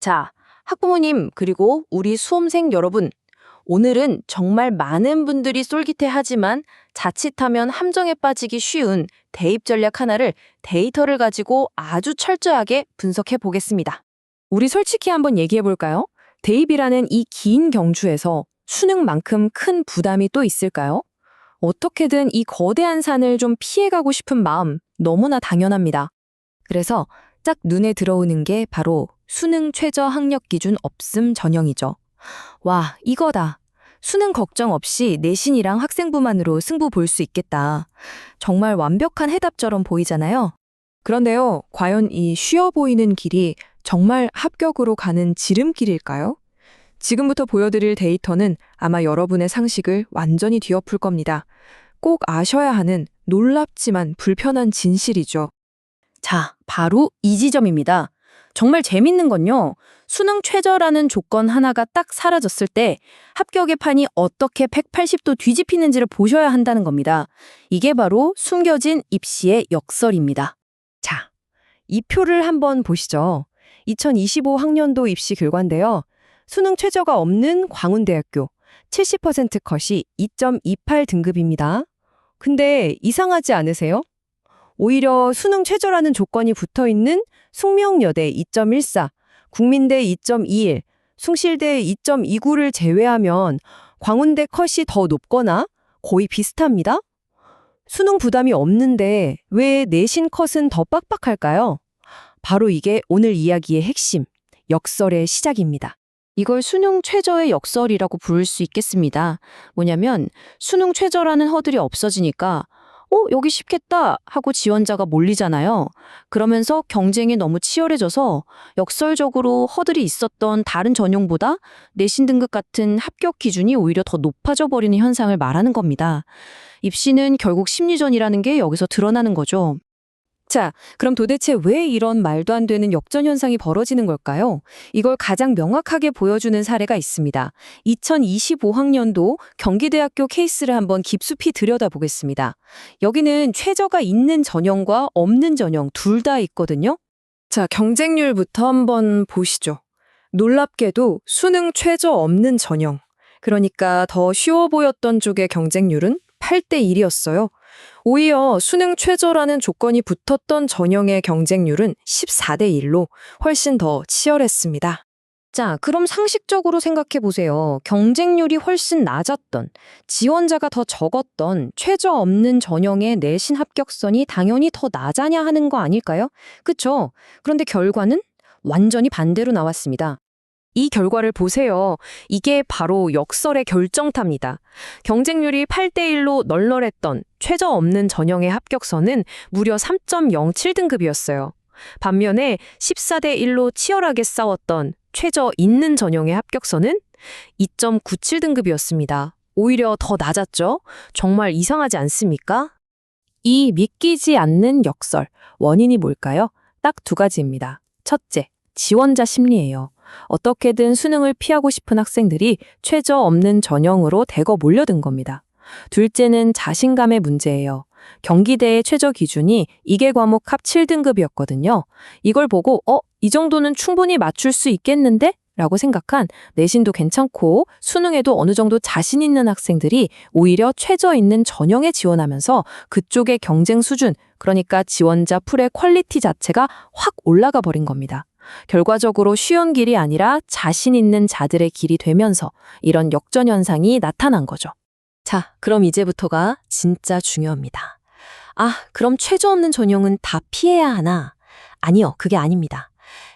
자, 학부모님, 그리고 우리 수험생 여러분. 오늘은 정말 많은 분들이 쏠깃해하지만 자칫하면 함정에 빠지기 쉬운 대입 전략 하나를 데이터를 가지고 아주 철저하게 분석해 보겠습니다. 우리 솔직히 한번 얘기해 볼까요? 대입이라는 이 긴 경주에서 수능만큼 큰 부담이 또 있을까요? 어떻게든 이 거대한 산을 좀 피해가고 싶은 마음 너무나 당연합니다. 그래서 딱 눈에 들어오는 게 바로 수능 최저 학력 기준 없음 전형이죠. 와, 이거다. 수능 걱정 없이 내신이랑 학생부만으로 승부 볼 수 있겠다. 정말 완벽한 해답처럼 보이잖아요. 그런데요, 과연 이 쉬워 보이는 길이 정말 합격으로 가는 지름길일까요? 지금부터 보여드릴 데이터는 아마 여러분의 상식을 완전히 뒤엎을 겁니다. 꼭 아셔야 하는 놀랍지만 불편한 진실이죠. 자, 바로 이 지점입니다. 정말 재밌는 건요. 수능 최저라는 조건 하나가 딱 사라졌을 때 합격의 판이 어떻게 180도 뒤집히는지를 보셔야 한다는 겁니다. 이게 바로 숨겨진 입시의 역설입니다. 자, 이 표를 한번 보시죠. 2025 학년도 입시 결과인데요. 수능 최저가 없는 광운대학교 70% 컷이 2.28 등급입니다. 근데 이상하지 않으세요? 오히려 수능 최저라는 조건이 붙어있는 숙명여대 2.14, 국민대 2.21, 숭실대 2.29를 제외하면 광운대 컷이 더 높거나 거의 비슷합니다. 수능 부담이 없는데 왜 내신 컷은 더 빡빡할까요? 바로 이게 오늘 이야기의 핵심, 역설의 시작입니다. 이걸 수능 최저의 역설이라고 부를 수 있겠습니다. 뭐냐면 수능 최저라는 허들이 없어지니까 여기 쉽겠다 하고 지원자가 몰리잖아요. 그러면서 경쟁이 너무 치열해져서 역설적으로 허들이 있었던 다른 전형보다 내신 등급 같은 합격 기준이 오히려 더 높아져 버리는 현상을 말하는 겁니다. 입시는 결국 심리전이라는 게 여기서 드러나는 거죠. 자, 그럼 도대체 왜 이런 말도 안 되는 역전 현상이 벌어지는 걸까요? 이걸 가장 명확하게 보여주는 사례가 있습니다. 2025학년도 경기대학교 케이스를 한번 깊숙이 들여다보겠습니다. 여기는 최저가 있는 전형과 없는 전형 둘 다 있거든요. 자, 경쟁률부터 한번 보시죠. 놀랍게도 수능 최저 없는 전형, 그러니까 더 쉬워 보였던 쪽의 경쟁률은 8대 1이었어요. 오히려 수능 최저라는 조건이 붙었던 전형의 경쟁률은 14대 1로 훨씬 더 치열했습니다. 자, 그럼 상식적으로 생각해 보세요. 경쟁률이 훨씬 낮았던, 지원자가 더 적었던 최저 없는 전형의 내신 합격선이 당연히 더 낮아야 하는 거 아닐까요? 그쵸? 그런데 결과는 완전히 반대로 나왔습니다. 이 결과를 보세요. 이게 바로 역설의 결정타입니다. 경쟁률이 8대 1로 널널했던 최저 없는 전형의 합격선은 무려 3.07등급이었어요. 반면에 14대 1로 치열하게 싸웠던 최저 있는 전형의 합격선은 2.97등급이었습니다. 오히려 더 낮았죠? 정말 이상하지 않습니까? 이 믿기지 않는 역설, 원인이 뭘까요? 딱 두 가지입니다. 첫째, 지원자 심리예요. 어떻게든 수능을 피하고 싶은 학생들이 최저 없는 전형으로 대거 몰려든 겁니다. 둘째는 자신감의 문제예요. 경기대의 최저 기준이 이계 과목 합 7등급이었거든요. 이걸 보고 이 정도는 충분히 맞출 수 있겠는데? 라고 생각한 내신도 괜찮고 수능에도 어느 정도 자신 있는 학생들이 오히려 최저 있는 전형에 지원하면서 그쪽의 경쟁 수준, 그러니까 지원자 풀의 퀄리티 자체가 확 올라가 버린 겁니다. 결과적으로 쉬운 길이 아니라 자신 있는 자들의 길이 되면서 이런 역전 현상이 나타난 거죠. 자, 그럼 이제부터가 진짜 중요합니다. 그럼 최저 없는 전형은 다 피해야 하나? 아니요, 그게 아닙니다.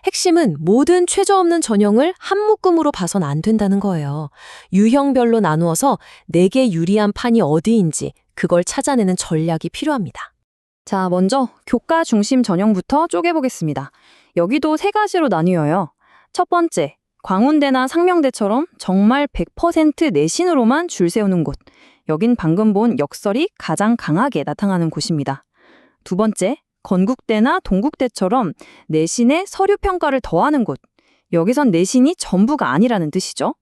핵심은 모든 최저 없는 전형을 한 묶음으로 봐선 안 된다는 거예요. 유형별로 나누어서 내게 유리한 판이 어디인지 그걸 찾아내는 전략이 필요합니다. 자, 먼저 교과 중심 전형부터 쪼개보겠습니다. 여기도 세 가지로 나뉘어요. 첫 번째, 광운대나 상명대처럼 정말 100% 내신으로만 줄 세우는 곳. 여긴 방금 본 역설이 가장 강하게 나타나는 곳입니다. 두 번째, 건국대나 동국대처럼 내신에 서류평가를 더하는 곳. 여기선 내신이 전부가 아니라는 뜻이죠.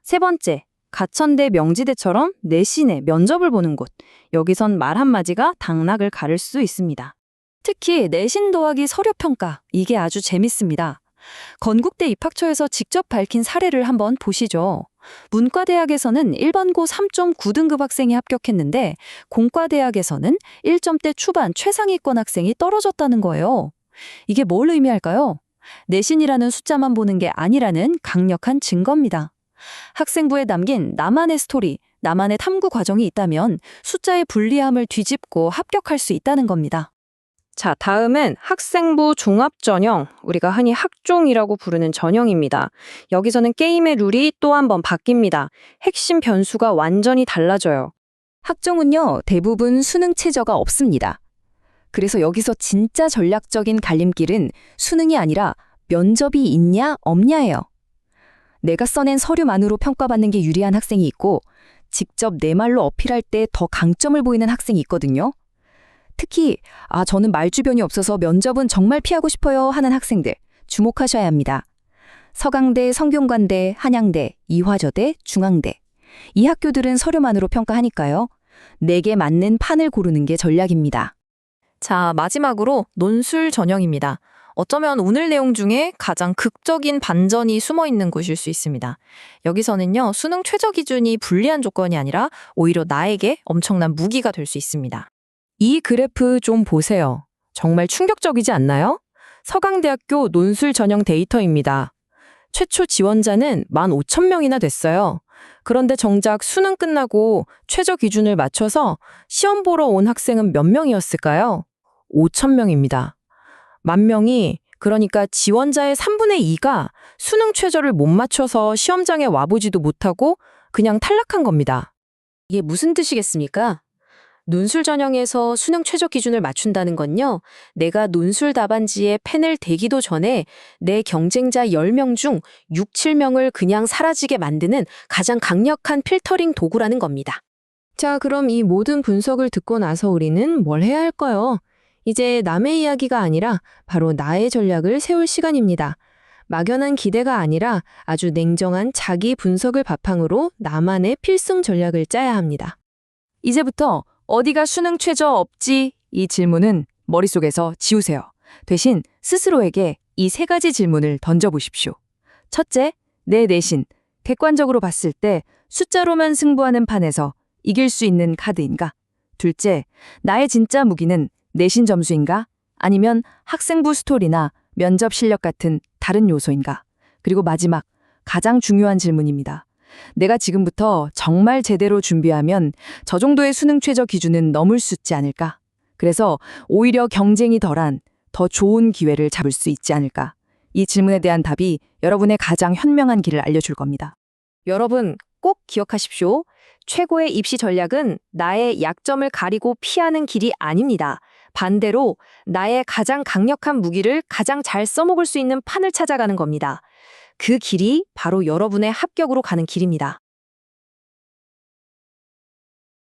세 번째, 가천대 명지대처럼 내신에 면접을 보는 곳. 여기선 말 한마디가 당락을 가를 수 있습니다. 특히 내신 더하기 서류평가, 이게 아주 재밌습니다. 건국대 입학처에서 직접 밝힌 사례를 한번 보시죠. 문과대학에서는 1번고 3.9등급 학생이 합격했는데 공과대학에서는 1점대 초반 최상위권 학생이 떨어졌다는 거예요. 이게 뭘 의미할까요? 내신이라는 숫자만 보는 게 아니라는 강력한 증거입니다. 학생부에 남긴 나만의 스토리, 나만의 탐구 과정이 있다면 숫자의 불리함을 뒤집고 합격할 수 있다는 겁니다. 자, 다음은 학생부 종합전형, 우리가 흔히 학종이라고 부르는 전형입니다. 여기서는 게임의 룰이 또 한 번 바뀝니다. 핵심 변수가 완전히 달라져요. 학종은요, 대부분 수능 최저가 없습니다. 그래서 여기서 진짜 전략적인 갈림길은 수능이 아니라 면접이 있냐, 없냐예요. 내가 써낸 서류만으로 평가받는 게 유리한 학생이 있고 직접 내 말로 어필할 때 더 강점을 보이는 학생이 있거든요. 특히 저는 말주변이 없어서 면접은 정말 피하고 싶어요 하는 학생들 주목하셔야 합니다. 서강대, 성균관대, 한양대, 이화저대, 중앙대. 이 학교들은 서류만으로 평가하니까요. 내게 맞는 판을 고르는 게 전략입니다. 자, 마지막으로 논술 전형입니다. 어쩌면 오늘 내용 중에 가장 극적인 반전이 숨어 있는 곳일 수 있습니다. 여기서는요, 수능 최저 기준이 불리한 조건이 아니라 오히려 나에게 엄청난 무기가 될 수 있습니다. 이 그래프 좀 보세요. 정말 충격적이지 않나요? 서강대학교 논술 전형 데이터입니다. 최초 지원자는 15,000명이나 됐어요. 그런데 정작 수능 끝나고 최저 기준을 맞춰서 시험 보러 온 학생은 몇 명이었을까요? 5,000명입니다. 10,000명이, 그러니까 지원자의 3분의 2가 수능 최저를 못 맞춰서 시험장에 와보지도 못하고 그냥 탈락한 겁니다. 이게 무슨 뜻이겠습니까? 논술 전형에서 수능 최저 기준을 맞춘다는 건요, 내가 논술 답안지에 펜을 대기도 전에 내 경쟁자 10명 중 6, 7명을 그냥 사라지게 만드는 가장 강력한 필터링 도구라는 겁니다. 자, 그럼 이 모든 분석을 듣고 나서 우리는 뭘 해야 할까요? 이제 남의 이야기가 아니라 바로 나의 전략을 세울 시간입니다. 막연한 기대가 아니라 아주 냉정한 자기 분석을 바탕으로 나만의 필승 전략을 짜야 합니다. 이제부터 어디가 수능 최저 없지? 이 질문은 머릿속에서 지우세요. 대신 스스로에게 이 3가지 질문을 던져보십시오. 첫째, 내 내신. 객관적으로 봤을 때 숫자로만 승부하는 판에서 이길 수 있는 카드인가? 둘째, 나의 진짜 무기는 내신 점수인가? 아니면 학생부 스토리나 면접 실력 같은 다른 요소인가? 그리고 마지막, 가장 중요한 질문입니다. 내가 지금부터 정말 제대로 준비하면 저 정도의 수능 최저 기준은 넘을 수 있지 않을까? 그래서 오히려 경쟁이 덜한 더 좋은 기회를 잡을 수 있지 않을까? 이 질문에 대한 답이 여러분의 가장 현명한 길을 알려줄 겁니다. 여러분, 꼭 기억하십시오. 최고의 입시 전략은 나의 약점을 가리고 피하는 길이 아닙니다. 반대로 나의 가장 강력한 무기를 가장 잘 써먹을 수 있는 판을 찾아가는 겁니다. 그 길이 바로 여러분의 합격으로 가는 길입니다.